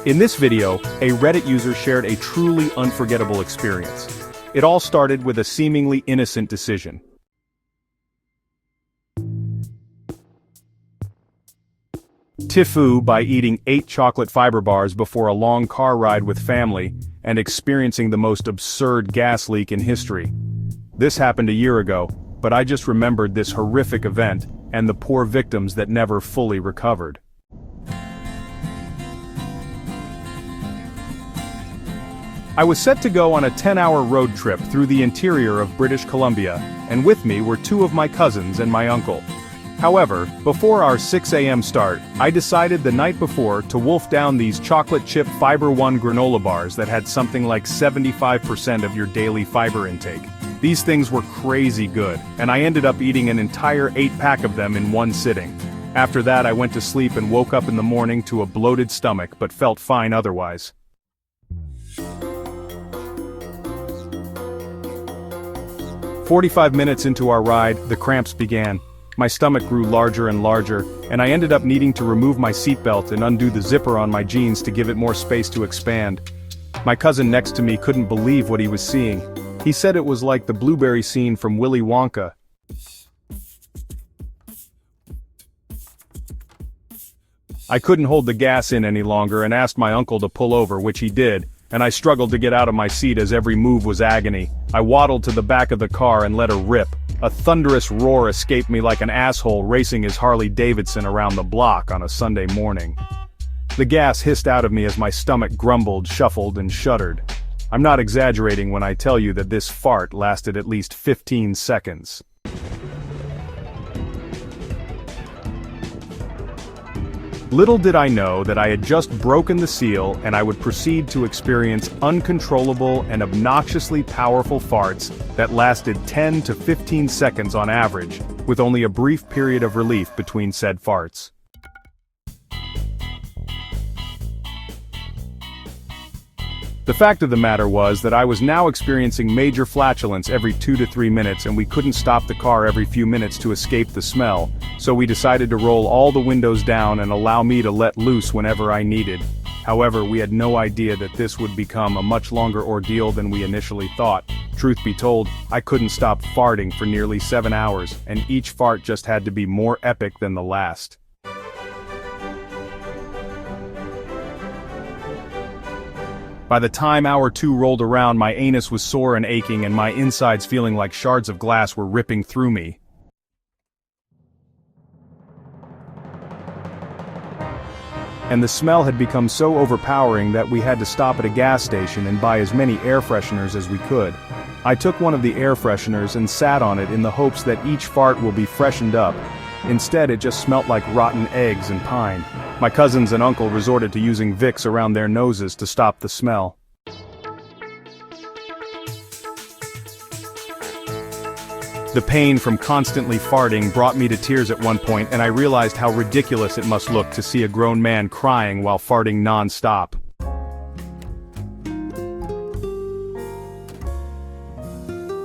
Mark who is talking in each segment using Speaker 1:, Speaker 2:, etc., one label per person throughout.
Speaker 1: In this video, a Reddit user shared a truly unforgettable experience. It all started with a seemingly innocent decision. TIFU by eating 8 chocolate fiber bars before a long car ride with family and experiencing the most absurd gas leak in history. This happened a year ago, but I just remembered this horrific event and the poor victims that never fully recovered. I was set to go on a 10-hour road trip through the interior of British Columbia, and with me were 2 of my cousins and my uncle. However, before our 6 a.m. start, I decided the night before to wolf down these chocolate chip Fiber One granola bars that had something like 75% of your daily fiber intake. These things were crazy good, and I ended up eating an entire 8-pack of them in one sitting. After that, I went to sleep and woke up in the morning to a bloated stomach but felt fine otherwise. "45 minutes into our ride, the cramps began. My stomach grew larger and larger, and I ended up needing to remove my seatbelt and undo the zipper on my jeans to give it more space to expand. My cousin next to me couldn't believe what he was seeing. He said it was like the blueberry scene from Willy Wonka. I couldn't hold the gas in any longer and asked my uncle to pull over, which he did, and I struggled to get out of my seat as every move was agony. I waddled to the back of the car and let her rip. A thunderous roar escaped me like an asshole racing his Harley-Davidson around the block on a Sunday morning. The gas hissed out of me as my stomach grumbled, shuffled, and shuddered. I'm not exaggerating when I tell you that this fart lasted at least 15 seconds. Little did I know that I had just broken the seal and I would proceed to experience uncontrollable and obnoxiously powerful farts that lasted 10 to 15 seconds on average, with only a brief period of relief between said farts. The fact of the matter was that I was now experiencing major flatulence every 2 to 3 minutes, and we couldn't stop the car every few minutes to escape the smell, so we decided to roll all the windows down and allow me to let loose whenever I needed. However, we had no idea that this would become a much longer ordeal than we initially thought. Truth be told, I couldn't stop farting for nearly 7 hours, and each fart just had to be more epic than the last. By the time hour 2 rolled around, my anus was sore and aching and my insides feeling like shards of glass were ripping through me. And the smell had become so overpowering that we had to stop at a gas station and buy as many air fresheners as we could. I took one of the air fresheners and sat on it in the hopes that each fart will be freshened up. Instead, it just smelt like rotten eggs and pine. My cousins and uncle resorted to using Vicks around their noses to stop the smell. The pain from constantly farting brought me to tears at one point, and I realized how ridiculous it must look to see a grown man crying while farting non-stop.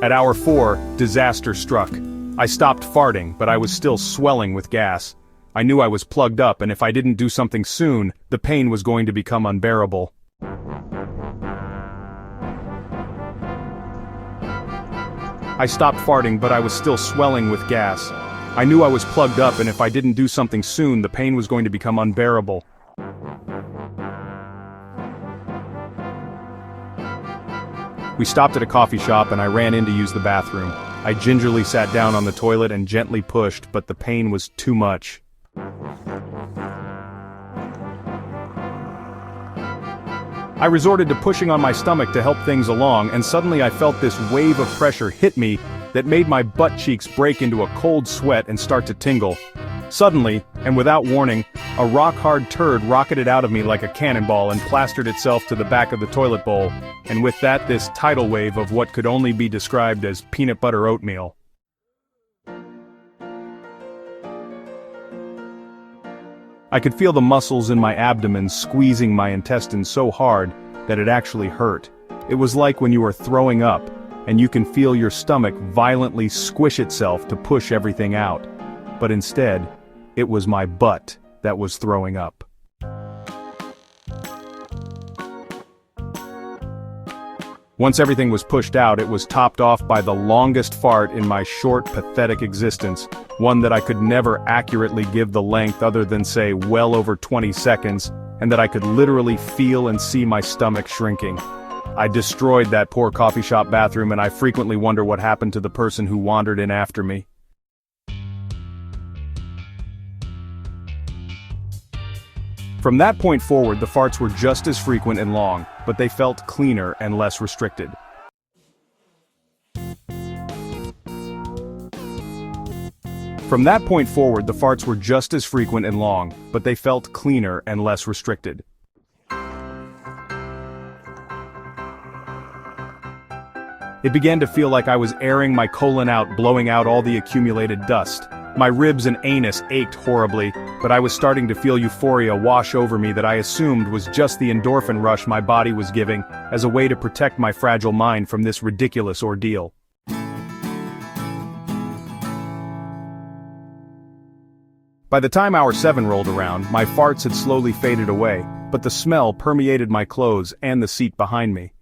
Speaker 1: At hour 4, disaster struck. I stopped farting, but I was still swelling with gas. I knew I was plugged up, and if I didn't do something soon, the pain was going to become unbearable. I stopped farting, but I was still swelling with gas. I knew I was plugged up, and if I didn't do something soon, the pain was going to become unbearable. We stopped at a coffee shop, and I ran in to use the bathroom. I gingerly sat down on the toilet and gently pushed, but the pain was too much. I resorted to pushing on my stomach to help things along, and suddenly I felt this wave of pressure hit me that made my butt cheeks break into a cold sweat and start to tingle. Suddenly, and without warning, a rock-hard turd rocketed out of me like a cannonball and plastered itself to the back of the toilet bowl, and with that this tidal wave of what could only be described as peanut butter oatmeal. I could feel the muscles in my abdomen squeezing my intestines so hard that it actually hurt. It was like when you are throwing up, and you can feel your stomach violently squish itself to push everything out. But instead, it was my butt that was throwing up. Once everything was pushed out, it was topped off by the longest fart in my short, pathetic existence, one that I could never accurately give the length other than say well over 20 seconds, and that I could literally feel and see my stomach shrinking. I destroyed that poor coffee shop bathroom, and I frequently wonder what happened to the person who wandered in after me. From that point forward, the farts were just as frequent and long, but they felt cleaner and less restricted. From that point forward, the farts were just as frequent and long, but they felt cleaner and less restricted. It began to feel like I was airing my colon out, blowing out all the accumulated dust. My ribs and anus ached horribly, but I was starting to feel euphoria wash over me that I assumed was just the endorphin rush my body was giving, as a way to protect my fragile mind from this ridiculous ordeal. By the time hour 7 rolled around, my farts had slowly faded away, but the smell permeated my clothes and the seat behind me.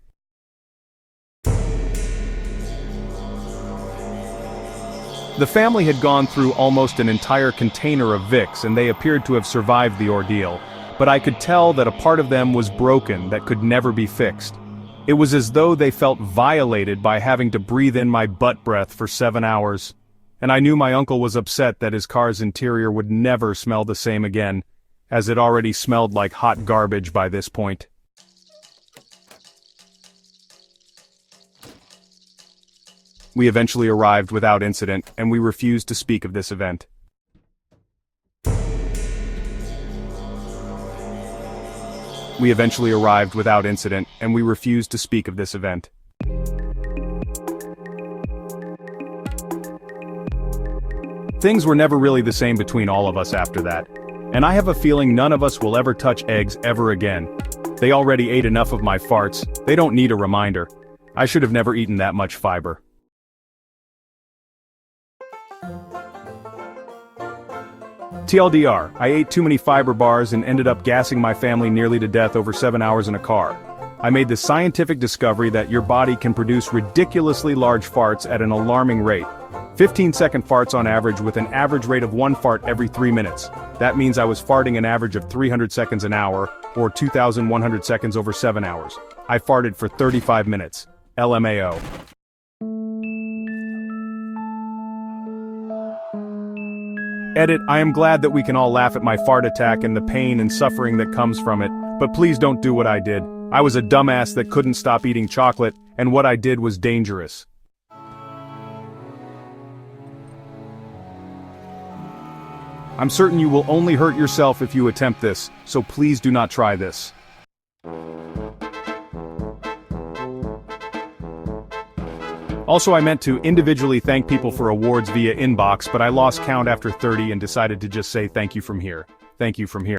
Speaker 1: The family had gone through almost an entire container of Vicks, and they appeared to have survived the ordeal, but I could tell that a part of them was broken that could never be fixed. It was as though they felt violated by having to breathe in my butt breath for 7 hours. And I knew my uncle was upset that his car's interior would never smell the same again, as it already smelled like hot garbage by this point. We eventually arrived without incident, and we refused to speak of this event. We eventually arrived without incident, and we refused to speak of this event. Things were never really the same between all of us after that, and I have a feeling none of us will ever touch eggs ever again. They already ate enough of my farts, they don't need a reminder. I should have never eaten that much fiber. TLDR, I ate too many fiber bars and ended up gassing my family nearly to death over 7 hours in a car. I made the scientific discovery that your body can produce ridiculously large farts at an alarming rate. 15-second farts on average, with an average rate of 1 fart every 3 minutes. That means I was farting an average of 300 seconds an hour, or 2,100 seconds over 7 hours. I farted for 35 minutes. LMAO. Edit, I am glad that we can all laugh at my fart attack and the pain and suffering that comes from it, but please don't do what I did. I was a dumbass that couldn't stop eating chocolate, and what I did was dangerous. I'm certain you will only hurt yourself if you attempt this, so please do not try this. Also, I meant to individually thank people for awards via inbox, but I lost count after 30 and decided to just say thank you from here. Thank you from here.